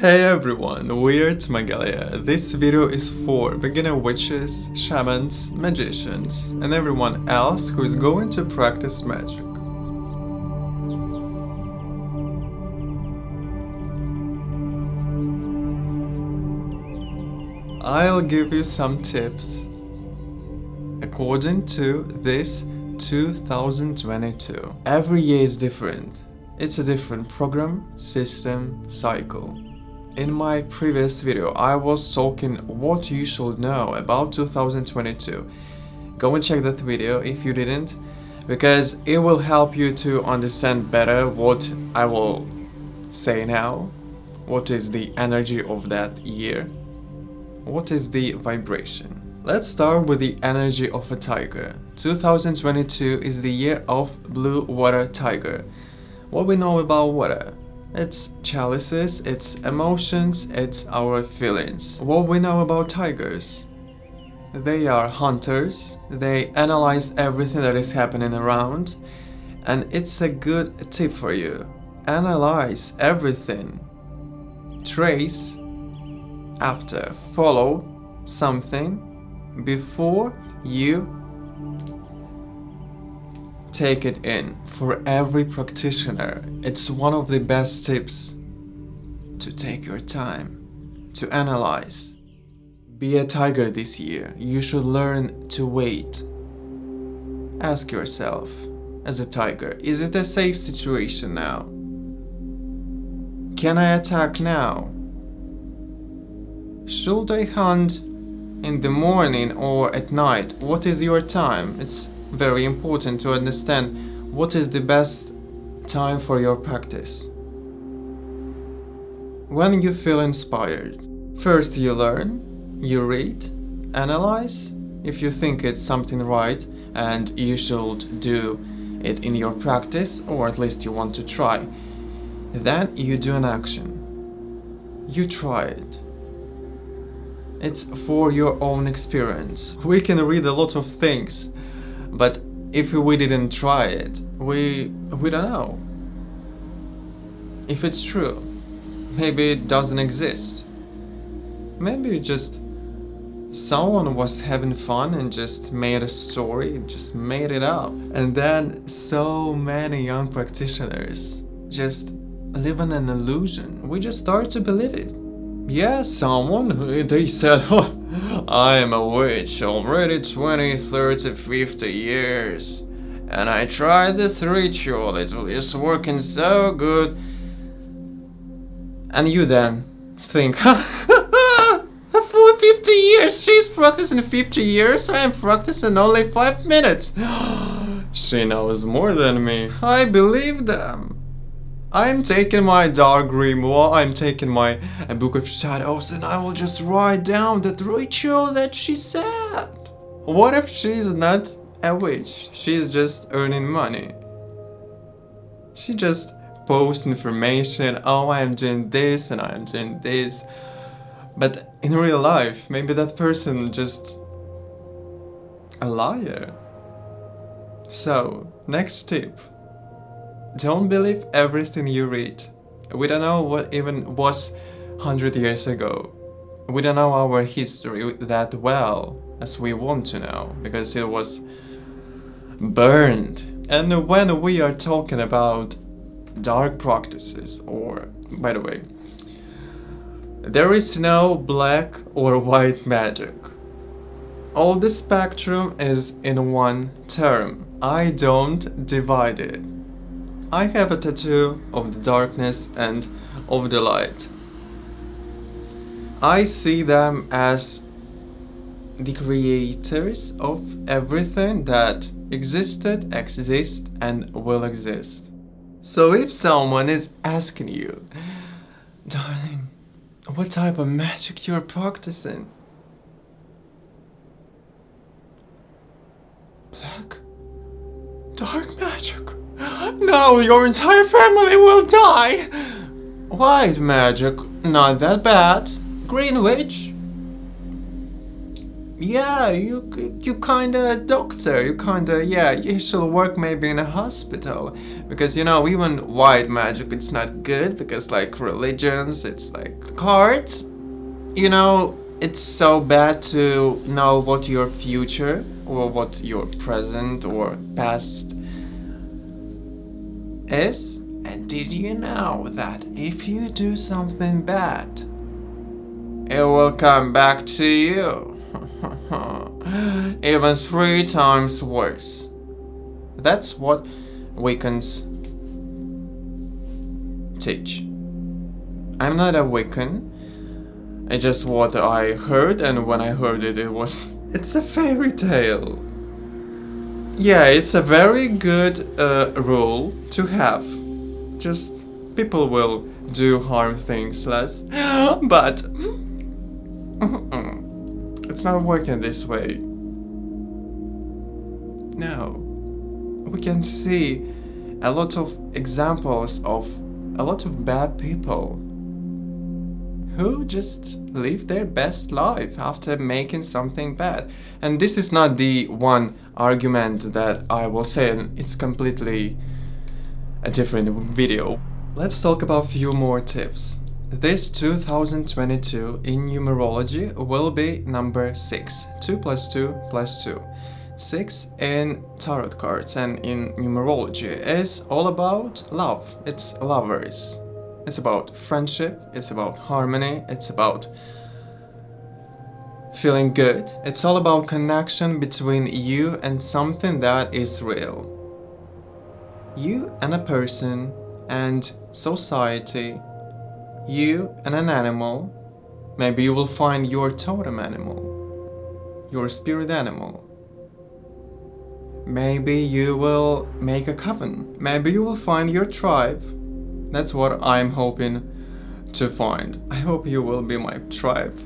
Hey everyone, we're Magalia. This video is for beginner witches, shamans, magicians, and everyone else who is going to practice magic. I'll give you some tips according to this 2022. Every year is different. It's a different program, system, cycle. In my previous video, I was talking what you should know about 2022. Go and check that video if you didn't, because it will help you to understand better what I will say now. What is the energy of that year? What is the vibration? Let's start with the energy of a tiger. 2022 is the year of blue water tiger. What we know about water? It's chalices, it's emotions, it's our feelings. What we know about tigers? They are hunters, they analyze everything that is happening around, and it's a good tip for you. Analyze everything. Trace after, follow something before you take it in. For every practitioner, it's one of the best tips to take your time to analyze. Be a tiger this year. You should learn to wait. Ask yourself, as a tiger, is it a safe situation now? Can I attack now? Should I hunt in the morning or at night? What is your time? It's very important to understand what is the best time for your practice. When you feel inspired, first you learn, you read, analyze. If you think it's something right and you should do it in your practice, or at least you want to try, then you do an action. You try it. It's for your own experience. We can read a lot of things, but if we didn't try it, we don't know if it's true. Maybe it doesn't exist. Maybe just someone was having fun and just made a story, just made it up. And then so many young practitioners just live in an illusion. We just start to believe it. Yeah, they said, oh, I am a witch already 20, 30, 50 years. And I tried this ritual, it is working so good. And you then think, for 50 years, she's practicing 50 years, I am practicing only 5 minutes. She knows more than me, I believe them. I'm taking my dark grimoire, I'm taking my book of shadows, and I will just write down that ritual that she said. What if she's not a witch? She's just earning money. She just posts information, oh, I'm doing this and I'm doing this. But in real life, maybe that person just a liar. So, next tip. Don't believe everything you read. We don't know what even was 100 years ago. We don't know our history that well as we want to know, because it was burned. And when we are talking about dark practices, or, by the way, there is no black or white magic. All the spectrum is in one term. I don't divide it. I have a tattoo of the darkness and of the light. I see them as the creators of everything that existed, exists, and will exist. So if someone is asking you, darling, what type of magic you're practicing? Black? Dark magic? No, your entire family will die! White magic, not that bad. Green witch? yeah, you kinda a doctor, yeah, you should work maybe in a hospital. Because, even white magic, it's not good, because, like, religions, it's like cards, it's so bad to know what your future or what your present or past is. And did you know that if you do something bad, it will come back to you? Even 3 times worse. That's what Wiccans teach. I'm not a Wiccan. It's just what I heard, and when I heard it, it's a fairy tale. Yeah, it's a very good rule to have. Just people will do harm things less, but it's not working this way. No, we can see a lot of examples of a lot of bad people who just live their best life after making something bad. And this is not the one argument that I will say, and it's completely a different video. Let's talk about a few more tips. This 2022 in numerology will be number 6. 2 plus 2 plus 2. 6 in tarot cards and in numerology is all about love. It's lovers. It's about friendship, it's about harmony, it's about feeling good. It's all about connection between you and something that is real. You and a person and society, you and an animal. Maybe you will find your totem animal, your spirit animal. Maybe you will make a coven. Maybe you will find your tribe. That's what I'm hoping to find. I hope you will be my tribe.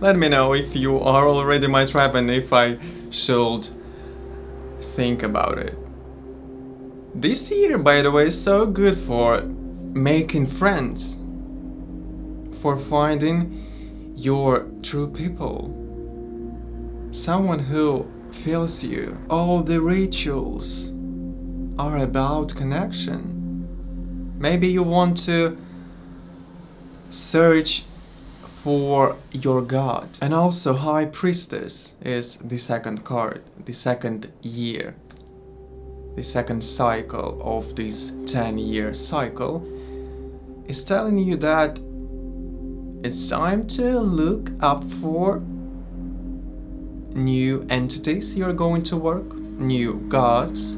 Let me know if you are already my tribe and if I should think about it. This year, by the way, is so good for making friends, for finding your true people, someone who feels you. All the rituals are about connection. Maybe you want to search for your god. And also High Priestess is the second card, the second year, the second cycle of this 10-year cycle is telling you that it's time to look up for new entities you're going to work, new gods,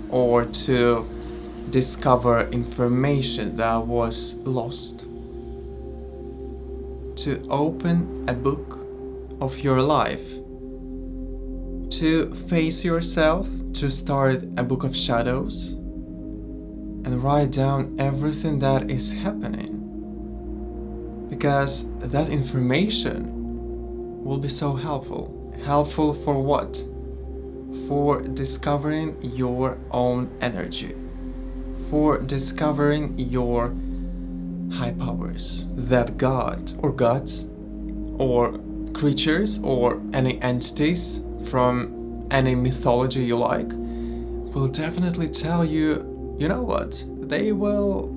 or to discover information that was lost, to open a book of your life, to face yourself, to start a book of shadows and write down everything that is happening, because that information will be so helpful. Helpful for what? For discovering your own energy, for discovering your high powers. That god or gods or creatures or any entities from any mythology you like will definitely tell you, you know what? They will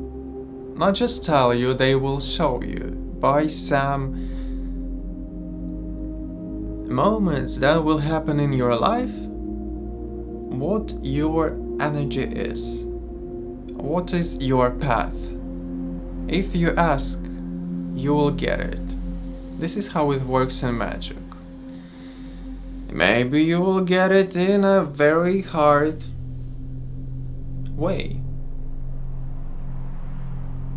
not just tell you, they will show you by some moments that will happen in your life what your energy is, what is your path. If you ask, you will get it. This is how it works in magic. Maybe you will get it in a very hard way.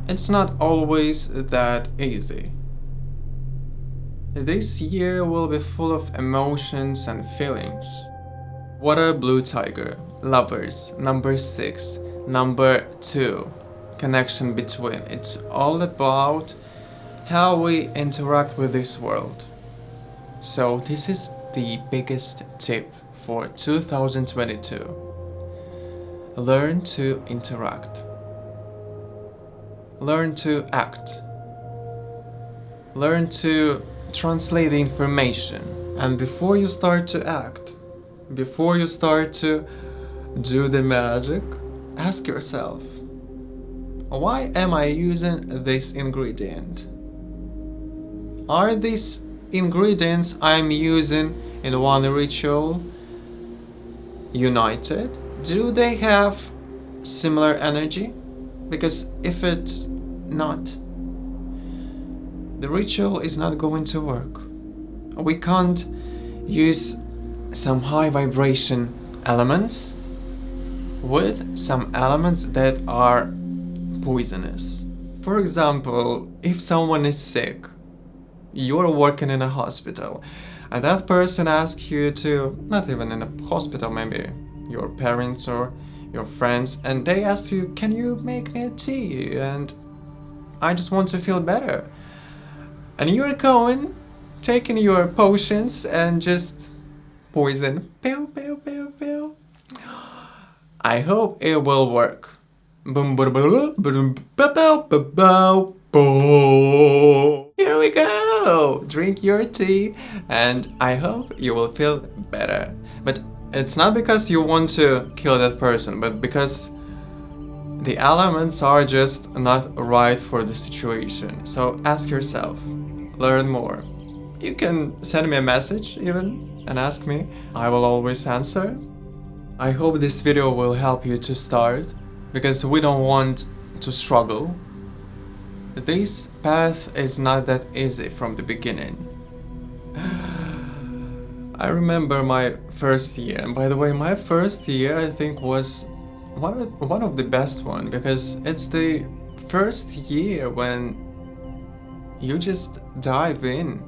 It's not always that easy. This year will be full of emotions and feelings. Water Blue Tiger, Lovers, number 6, number 2, connection between. It's all about how we interact with this world. So this is the biggest tip for 2022. Learn to interact. Learn to act. Learn to translate the information And before you start to act, before you start to do the magic, ask yourself, why am I using this ingredient? Are these ingredients I'm using in one ritual united? Do they have similar energy? Because if it's not, the ritual is not going to work. We can't use some high vibration elements with some elements that are poisonous. For example, if someone is sick, you're working in a hospital, and that person asks you to, not even in a hospital, maybe your parents or your friends, and they ask you, can you make me a tea? And I just want to feel better. And you're going, taking your potions and just poison. Pew, pew, pew, pew. I hope it will work. Here we go! Drink your tea, and I hope you will feel better. But it's not because you want to kill that person, but because the elements are just not right for the situation. So ask yourself, learn more. You can send me a message even and ask me. I will always answer. I hope this video will help you to start, because we don't want to struggle. This path is not that easy from the beginning. I remember my first year, and by the way, my first year I think was one of the best one, because it's the first year when you just dive in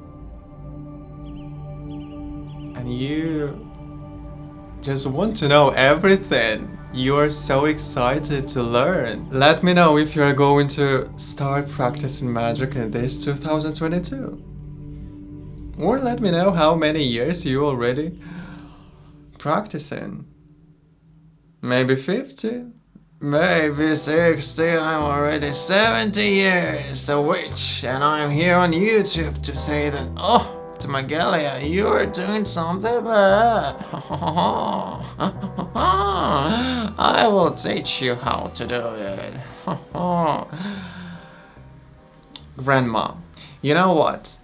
and you just want to know everything. You're so excited to learn. Let me know if you're going to start practicing magic in this 2022. Or let me know how many years you already practicing. Maybe 50? Maybe 60, I'm already 70 years a witch, and I'm here on YouTube to say that, oh, to Magalia, you're doing something bad. I will teach you how to do it. Grandma, you know what?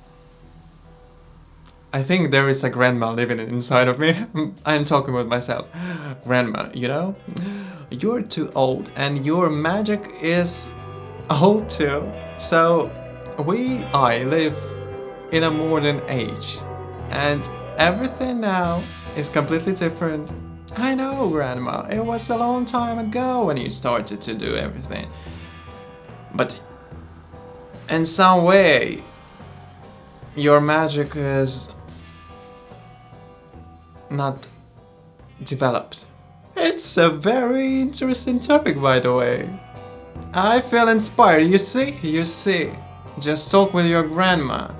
I think there is a grandma living inside of me. I'm talking with myself. Grandma, you know? You're too old and your magic is old too. So I live in a modern age, and everything now is completely different. I know, Grandma, it was a long time ago when you started to do everything. But in some way, your magic is not developed. It's a very interesting topic, by the way. I feel inspired, you see? Just talk with your grandma.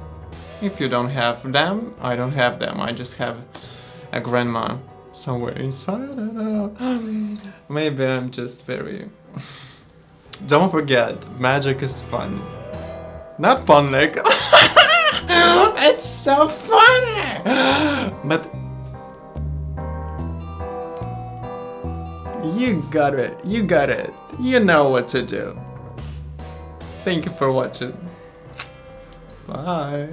If you don't have them, I don't have them. I just have a grandma somewhere inside. I don't know. Maybe I'm just very... Don't forget, magic is fun. Not fun like... It's so funny! But... You got it. You know what to do. Thank you for watching. Bye.